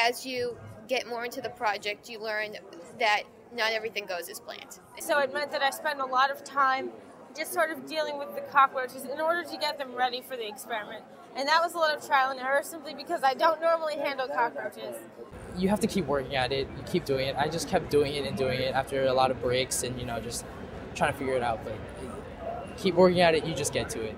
as you get more into the project, you learn that not everything goes as planned. So it meant that I spent a lot of time just sort of dealing with the cockroaches in order to get them ready for the experiment. And that was a lot of trial and error simply because I don't normally handle cockroaches. You have to keep working at it, you keep doing it. I just kept doing it and doing it after a lot of breaks and, just trying to figure it out. But keep working at it, you just get to it.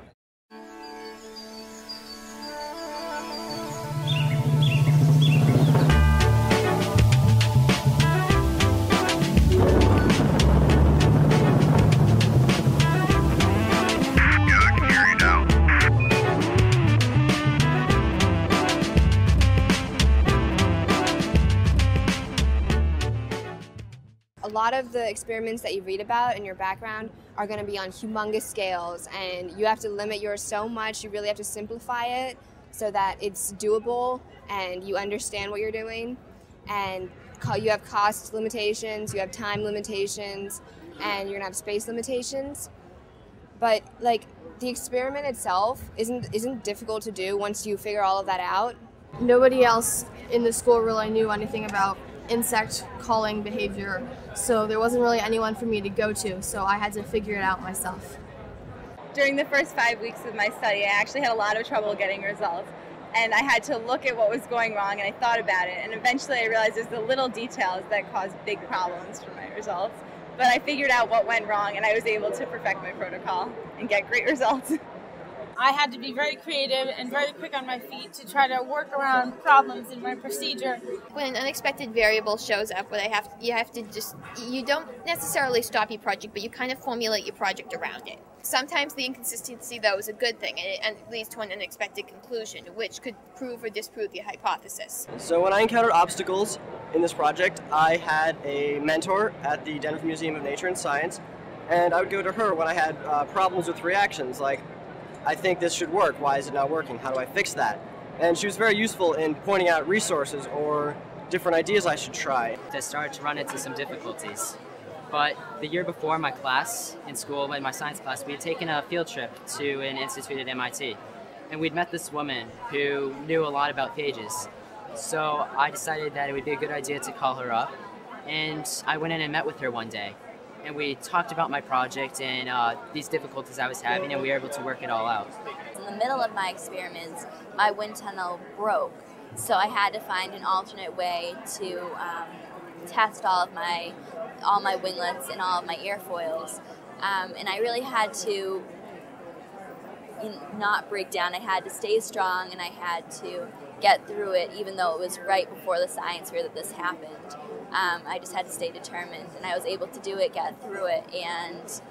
A lot of the experiments that you read about in your background are going to be on humongous scales, and you have to limit yours so much. You really have to simplify it so that it's doable and you understand what you're doing. And you have cost limitations, you have time limitations, and you're going to have space limitations. But the experiment itself isn't difficult to do once you figure all of that out. Nobody else in the school really knew anything about insect calling behavior, so there wasn't really anyone for me to go to, so I had to figure it out myself. During the first 5 weeks of my study, I actually had a lot of trouble getting results, and I had to look at what was going wrong, and I thought about it, and eventually I realized there's the little details that cause big problems for my results. But I figured out what went wrong, and I was able to perfect my protocol and get great results. I had to be very creative and very quick on my feet to try to work around problems in my procedure. When an unexpected variable shows up, you don't necessarily stop your project, but you kind of formulate your project around it. Sometimes the inconsistency, though, is a good thing, and it leads to an unexpected conclusion, which could prove or disprove your hypothesis. So when I encountered obstacles in this project, I had a mentor at the Denver Museum of Nature and Science, and I would go to her when I had problems with reactions, like, I think this should work, why is it not working, how do I fix that? And she was very useful in pointing out resources or different ideas I should try. I started to run into some difficulties. But the year before, my class in school, in my science class, we had taken a field trip to an institute at MIT. And we'd met this woman who knew a lot about phages. So I decided that it would be a good idea to call her up. And I went in and met with her one day. And we talked about my project and these difficulties I was having, and we were able to work it all out. In the middle of my experiments, my wind tunnel broke. So I had to find an alternate way to test all my winglets and all of my airfoils. And I really had to not break down. I had to stay strong, and I had to get through it, even though it was right before the science fair that this happened. I just had to stay determined, and I was able to do it, get through it, and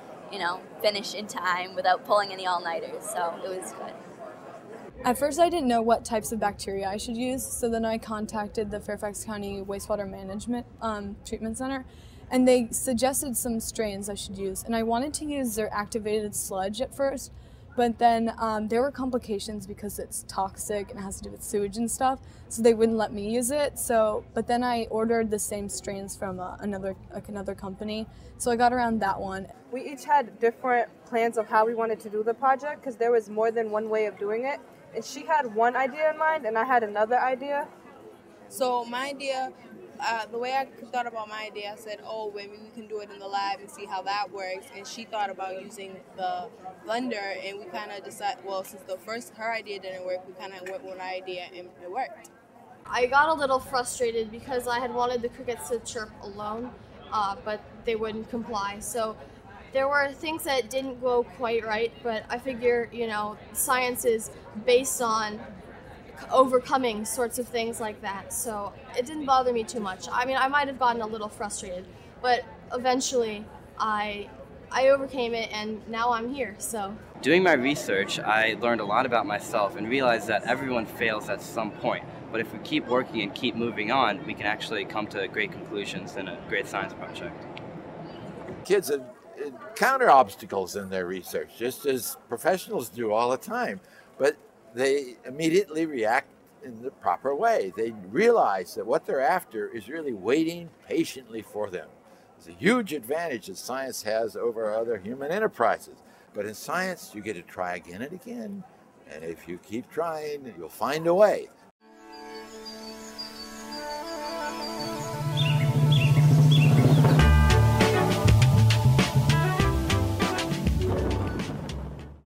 finish in time without pulling any all-nighters, so it was good. At first I didn't know what types of bacteria I should use, so then I contacted the Fairfax County Wastewater Management Treatment Center, and they suggested some strains I should use, and I wanted to use their activated sludge at first, but then there were complications because it's toxic and it has to do with sewage and stuff, so they wouldn't let me use it. But then I ordered the same strains from another company, so I got around that one. We each had different plans of how we wanted to do the project because there was more than one way of doing it. And she had one idea in mind, and I had another idea. So my idea, the way I thought about my idea, I said, oh, maybe we can do it in the lab and see how that works. And she thought about using the blender, and we kind of decided, well, since her idea didn't work, we kind of went with my idea, and it worked. I got a little frustrated because I had wanted the crickets to chirp alone, but they wouldn't comply. So there were things that didn't go quite right, but I figure, science is based on overcoming sorts of things like that, so it didn't bother me too much. I mean, I might have gotten a little frustrated, but eventually I overcame it, and now I'm here, so. Doing my research, I learned a lot about myself and realized that everyone fails at some point, but if we keep working and keep moving on, we can actually come to great conclusions in a great science project. Kids encounter obstacles in their research, just as professionals do all the time, but they immediately react in the proper way. They realize that what they're after is really waiting patiently for them. It's a huge advantage that science has over other human enterprises. But in science, you get to try again and again. And if you keep trying, you'll find a way.